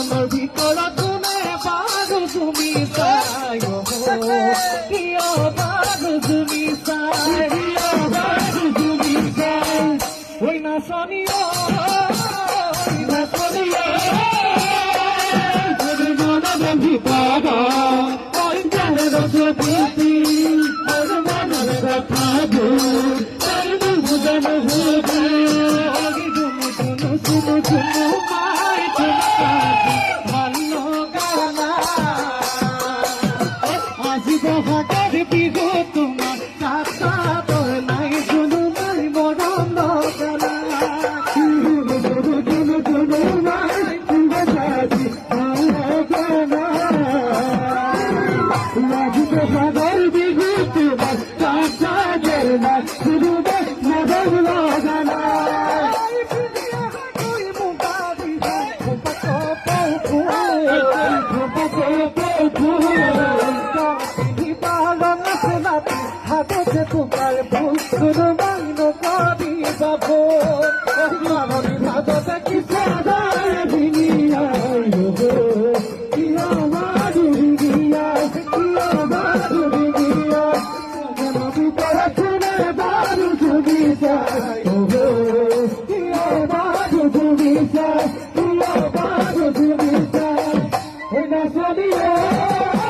মনৰ ভিতৰত কোনে বাৰু তুমি চাই কিয় বাৰু তুমি চাই কিয় বাৰু তুমি চাই ঐ নাচনী নাচনী মনৰ ভিতৰত ঐ জানৰ ছবি মোৰ মনৰ কথাবোৰ বুজানো শুনো শুনো মাই ভালো গানা আজি বহাগৰ বিহু তোমাৰ কাষাতৰ নাই শুনো মাই মৰম লগানা শুনো শুনো মাই আজি ভালো গানা আজি বহাগৰ বিহু তোমাৰ কাষাতৰ নাই শুনো মাই মৰম লগানা হাততে তোমার ভুল কোনো মাইন করি যাব মানবী ভাদতে কি সাদার দুনিয়ায় কি আমার দুনিয়ায় কি আমার দুনিয়ায় মানবী তোরা শুনে বারু তুমি চাই কি আমার তুমি চাই কি আমার তুমি চাই ওই না শুনিয়ে তোমার